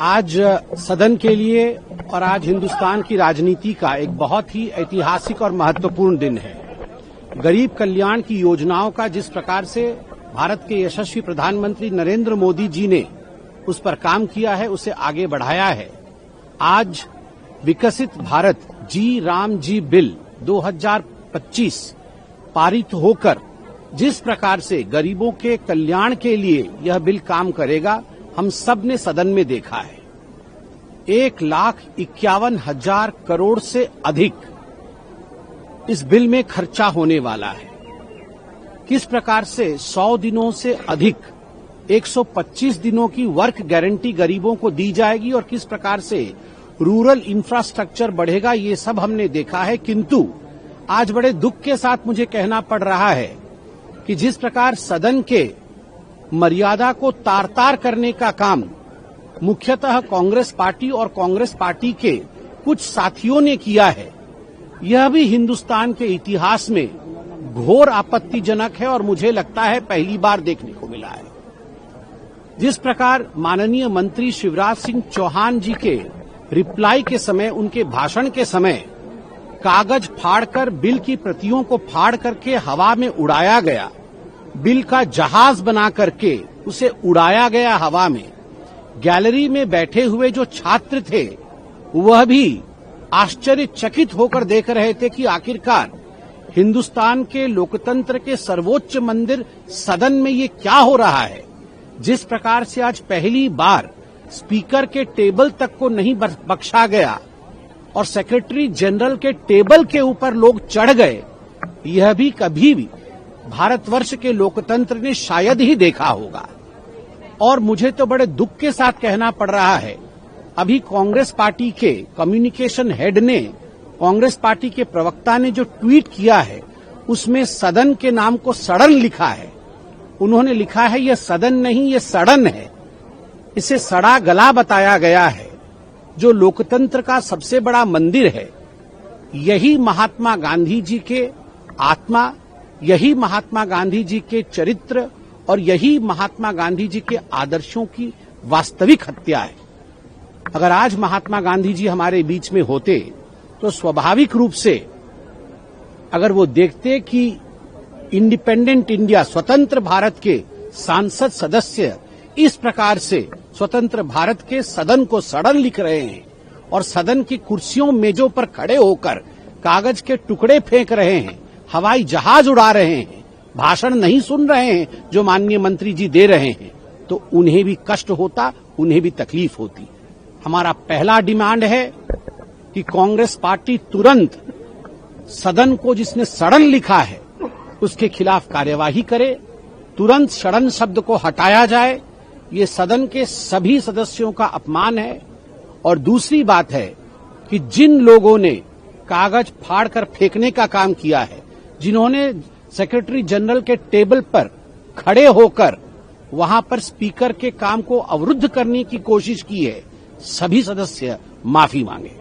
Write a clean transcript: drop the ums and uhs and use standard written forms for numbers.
आज सदन के लिए और आज हिंदुस्तान की राजनीति का एक बहुत ही ऐतिहासिक और महत्वपूर्ण दिन है। गरीब कल्याण की योजनाओं का जिस प्रकार से भारत के यशस्वी प्रधानमंत्री नरेंद्र मोदी जी ने उस पर काम किया है, उसे आगे बढ़ाया है। आज विकसित भारत जी राम जी बिल 2025 पारित होकर जिस प्रकार से गरीबों के कल्याण के लिए यह बिल काम करेगा, हम सब ने सदन में देखा है। 1,51,000 करोड़ से अधिक इस बिल में खर्चा होने वाला है। किस प्रकार से 100 दिनों से अधिक 125 दिनों की वर्क गारंटी गरीबों को दी जाएगी और किस प्रकार से रूरल इंफ्रास्ट्रक्चर बढ़ेगा, ये सब हमने देखा है। किंतु आज बड़े दुख के साथ मुझे कहना पड़ रहा है कि जिस प्रकार सदन के मर्यादा को तार तार करने का काम मुख्यतः कांग्रेस पार्टी और कांग्रेस पार्टी के कुछ साथियों ने किया है, यह भी हिंदुस्तान के इतिहास में घोर आपत्तिजनक है और मुझे लगता है पहली बार देखने को मिला है। जिस प्रकार माननीय मंत्री शिवराज सिंह चौहान जी के रिप्लाई के समय, उनके भाषण के समय कागज फाड़कर बिल की प्रतियों को फाड़ करके हवा में उड़ाया गया, बिल का जहाज बना करके उसे उड़ाया गया हवा में। गैलरी में बैठे हुए जो छात्र थे वह भी आश्चर्यचकित होकर देख रहे थे कि आखिरकार हिंदुस्तान के लोकतंत्र के सर्वोच्च मंदिर सदन में ये क्या हो रहा है। जिस प्रकार से आज पहली बार स्पीकर के टेबल तक को नहीं बख्शा गया और सेक्रेटरी जनरल के टेबल के ऊपर लोग चढ़ गए, यह भी कभी भी भारतवर्ष के लोकतंत्र ने शायद ही देखा होगा। और मुझे तो बड़े दुख के साथ कहना पड़ रहा है, अभी कांग्रेस पार्टी के कम्युनिकेशन हेड ने, कांग्रेस पार्टी के प्रवक्ता ने जो ट्वीट किया है उसमें सदन के नाम को सड़न लिखा है। उन्होंने लिखा है यह सदन नहीं, यह सड़न है। इसे सड़ा गला बताया गया है। जो लोकतंत्र का सबसे बड़ा मंदिर है, यही महात्मा गांधी जी के आत्मा, यही महात्मा गांधी जी के चरित्र और यही महात्मा गांधी जी के आदर्शों की वास्तविक हत्या है। अगर आज महात्मा गांधी जी हमारे बीच में होते तो स्वाभाविक रूप से अगर वो देखते कि इंडिपेंडेंट इंडिया, स्वतंत्र भारत के सांसद सदस्य इस प्रकार से स्वतंत्र भारत के सदन को सड़न लिख रहे हैं और सदन की कुर्सियों मेजों पर खड़े होकर कागज के टुकड़े फेंक रहे हैं, हवाई जहाज उड़ा रहे हैं, भाषण नहीं सुन रहे हैं जो माननीय मंत्री जी दे रहे हैं, तो उन्हें भी कष्ट होता, उन्हें भी तकलीफ होती। हमारा पहला डिमांड है कि कांग्रेस पार्टी तुरंत सदन को जिसने सड़न लिखा है उसके खिलाफ कार्यवाही करे, तुरंत सड़न शब्द को हटाया जाए। ये सदन के सभी सदस्यों का अपमान है। और दूसरी बात है कि जिन लोगों ने कागज फाड़कर फेंकने का काम किया है, जिन्होंने सेक्रेटरी जनरल के टेबल पर खड़े होकर वहां पर स्पीकर के काम को अवरुद्ध करने की कोशिश की है, सभी सदस्य माफी मांगे।